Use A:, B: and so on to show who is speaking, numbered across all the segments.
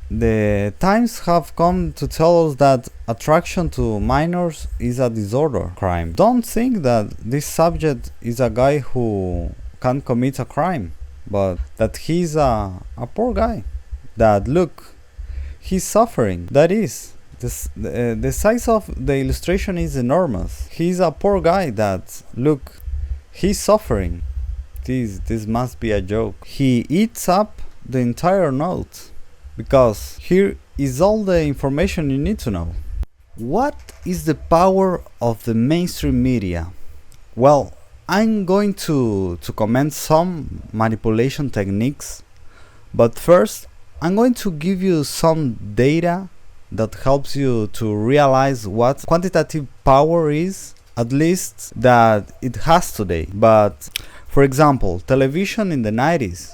A: The times have come to tell us that attraction to minors is a disorder crime. Don't think that this subject is a guy who can't commit a crime, but that he's a poor guy. That look, he's suffering. That is. The size of the illustration is enormous. He's a poor guy that look, he's suffering. This must be a joke. He eats up the entire note. Because here is all the information you need to know. What is the power of the mainstream media? Well, I'm going to comment some manipulation techniques, but first I'm going to give you some data that helps you to realize what quantitative power is, at least that it has today. But for example, television in the 90s.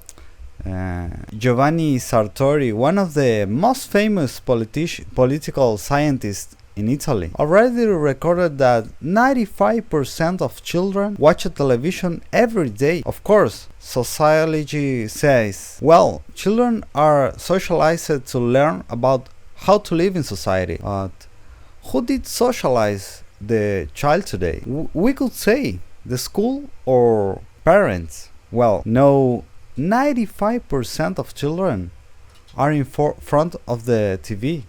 A: Giovanni Sartori, one of the most famous political scientists in Italy, already recorded that 95% of children watch television every day. Of course, sociology says, well, children are socialized to learn about how to live in society. But who did socialize the child today? We could say the school or parents. Well, no, 95% of children are in front of the TV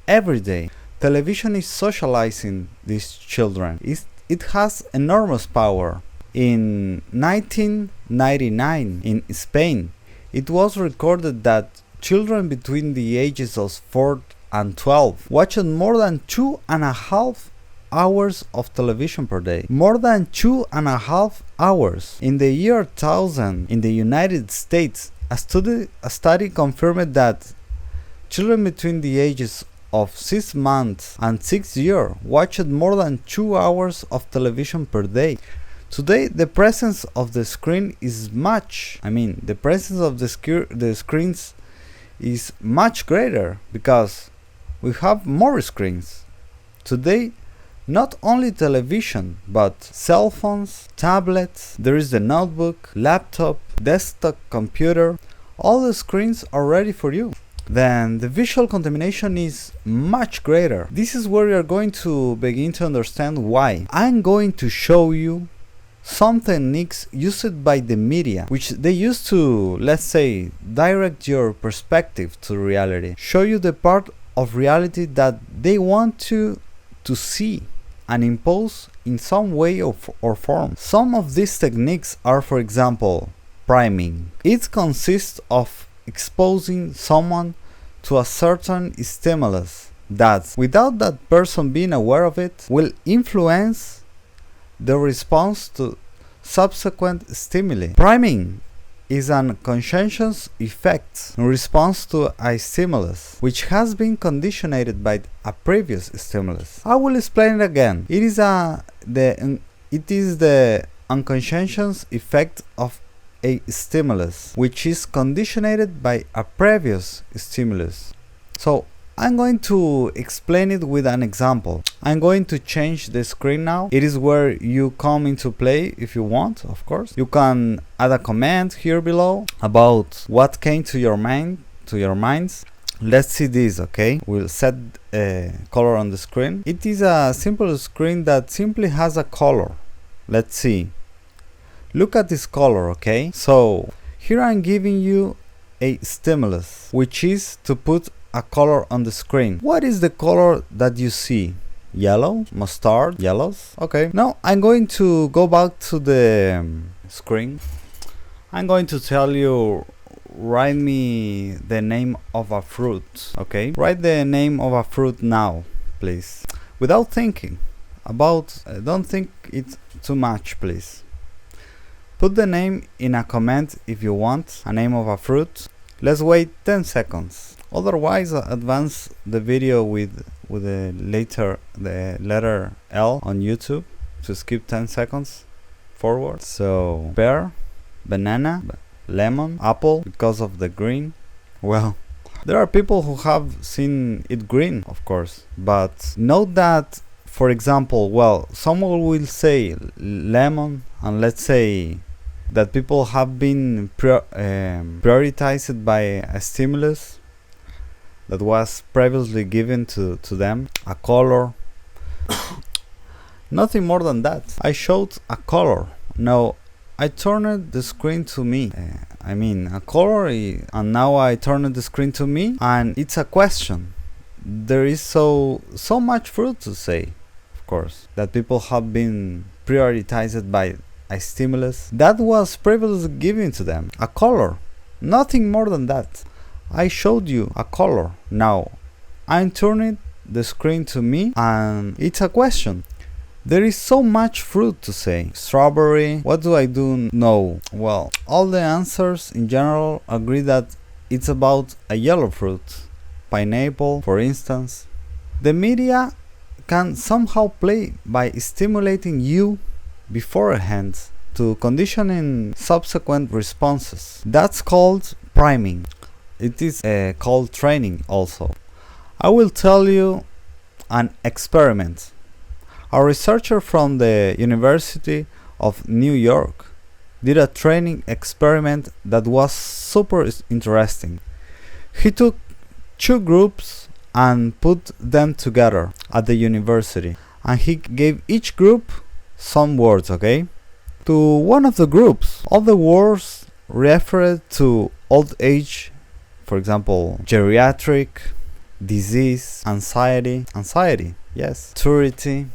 A: every day. Television is socializing these children. It has enormous power. In 1999 in Spain, it was recorded that children between the ages of 4 and 12 watched more than 2.5 hours of television per day. More than 2.5 hours. In the year 1000, in the United States, a study confirmed that children between the ages of 6 months and 6 years watched more than 2 hours of television per day. Today, the presence of the screen is the presence of the screens is much greater because we have more screens. Today, not only television, but cell phones, tablets, there is the notebook, laptop, desktop computer, all the screens are ready for you. Then the visual contamination is much greater. This is where you are going to begin to understand why. I'm going to show you some techniques used by the media, which they use to, let's say, direct your perspective to reality. Show you the part of reality that they want to see and impose in some way or form. Some of these techniques are, for example, priming. It consists of exposing someone to a certain stimulus that, without that person being aware of it, will influence the response to subsequent stimuli. Priming is an unconscious effect in response to a stimulus which has been conditioned by a previous stimulus. I will explain it again. It is the unconscious effect of a stimulus which is conditioned by a previous stimulus. So I'm going to explain it with an example. I'm going to change the screen now. It is where you come into play if you want, of course. You can add a comment here below about what came to your minds. Let's see this, okay? We'll set a color on the screen. It is a simple screen that simply has a color. Let's see. Look at this color, okay? So here I'm giving you a stimulus, which is to put a color on the screen. What is the color that you see? Yellow? Mustard? Yellows? Okay. Now I'm going to go back to the screen. I'm going to tell you, write me the name of a fruit. Okay? Write the name of a fruit now, please. Without thinking about, don't think it too much, please. Put the name in a comment if you want, a name of a fruit. Let's wait 10 seconds. Otherwise, advance the video with the letter L on YouTube to skip 10 seconds forward. So, pear, banana, lemon, apple, because of the green. Well, there are people who have seen it green, of course, but note that, for example, well, someone will say lemon, and let's say that people have been prioritized by a stimulus. that was previously given to them, a color. Nothing more than that. I showed a color. Now I turned the screen to me. A color, and now I turned the screen to me, and it's a question. There is so much fruit to say, of course, that people have been prioritized by a stimulus that was previously given to them. A color. Nothing more than that. I showed you a color. Now I'm turning the screen to me, and it's a question. There is so much fruit to say. Strawberry, what do I do? No. Well, all the answers in general agree that it's about a yellow fruit. Pineapple, for instance. The media can somehow play by stimulating you beforehand to conditioning subsequent responses. That's called priming. It is called training also. I will tell you an experiment. A researcher from the University of New York did a training experiment that was super interesting. He took two groups and put them together at the university, and he gave each group some words, okay? To one of the groups, all the words referred to old age, for example, geriatric, disease, anxiety, yes, maturity,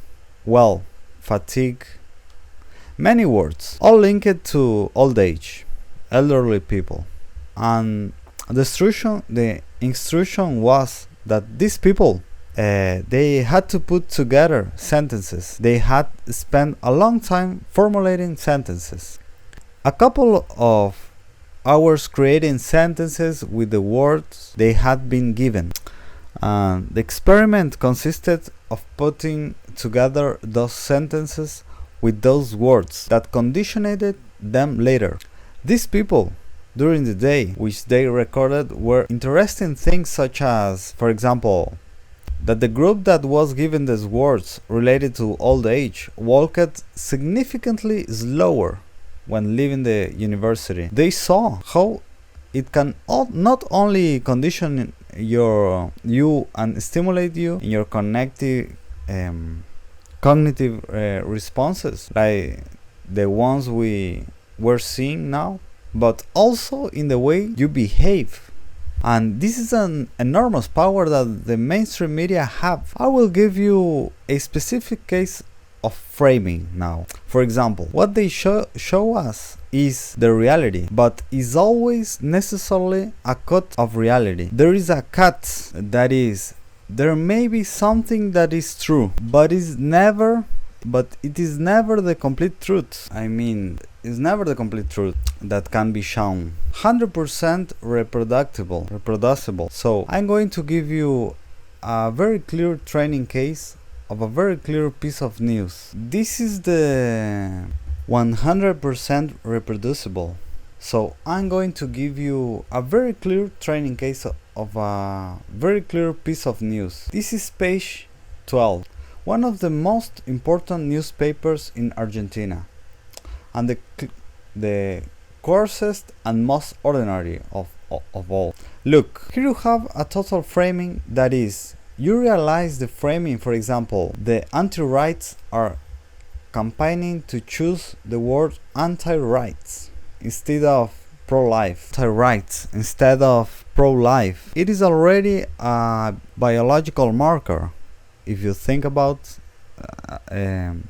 A: fatigue, many words, all linked to old age, elderly people. And the instruction was that these people, they had to put together sentences. They had spent a long time formulating sentences. A couple of hours creating sentences with the words they had been given. The experiment consisted of putting together those sentences with those words that conditioned them later. These people, during the day, which they recorded, were interesting things such as, for example, that the group that was given these words related to old age walked significantly slower when leaving the university. They saw how it can not only condition you and stimulate you in your cognitive responses, like the ones we were seeing now, but also in the way you behave. And this is an enormous power that the mainstream media have. I will give you a specific case of framing now. For example, what they show us is the reality, but is always necessarily a cut of reality. There is a cut, that is, there may be something that is true, but it is never the complete truth. It's never the complete truth that can be shown. 100% reproducible. So I'm going to give you a very clear training case of a very clear piece of news. This is the 100% reproducible. So I'm going to give you a very clear training case of a very clear piece of news. This is page 12. One of the most important newspapers in Argentina, and the coarsest and most ordinary of all. Look, here you have a total framing, that is, you realize the framing. For example, the anti-rights are campaigning to choose the word anti-rights instead of pro-life. Anti-rights instead of pro-life. It is already a biological marker. If you think about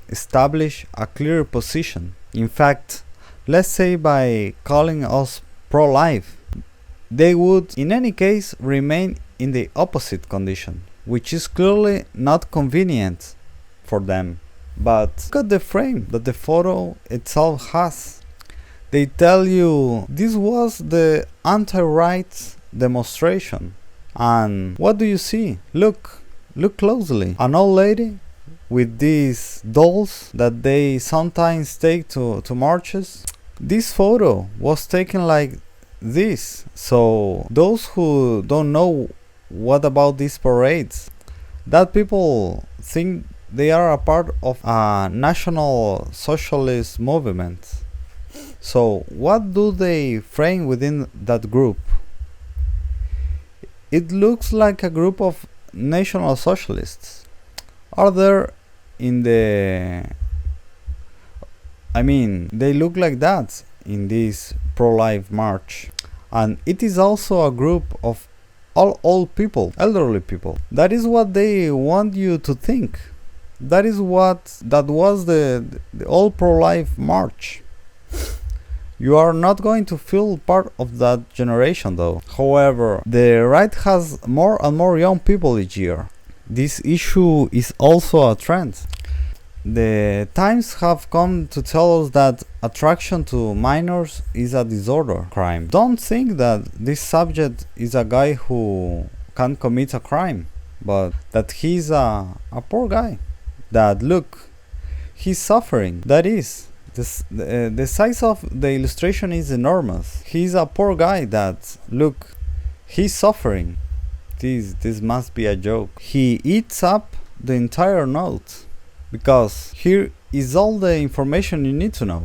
A: establish a clear position. In fact, let's say by calling us pro-life, they would in any case remain in the opposite condition, which is clearly not convenient for them. But look at the frame that the photo itself has. They tell you this was the anti-rights demonstration. And what do you see? Look closely. An old lady with these dolls that they sometimes take to marches. This photo was taken like this. So those who don't know what about these parades, that people think they are a part of a national socialist movement. So what do they frame within that group? it looks like a group of National Socialists. Are there in the... I mean, they look like that in this pro-life march. And it is also a group of all old people, elderly people. That is what they want you to think. That was the all pro-life march. You are not going to feel part of that generation though. However, the right has more and more young people each year. This issue is also a trend. The times have come to tell us that attraction to minors is a disorder crime. Don't think that this subject is a guy who can commit a crime, but that he's a poor guy. That look, he's suffering. That is, the size of the illustration is enormous. He's a poor guy that look, he's suffering. This must be a joke. He eats up the entire note. Because here is all the information you need to know.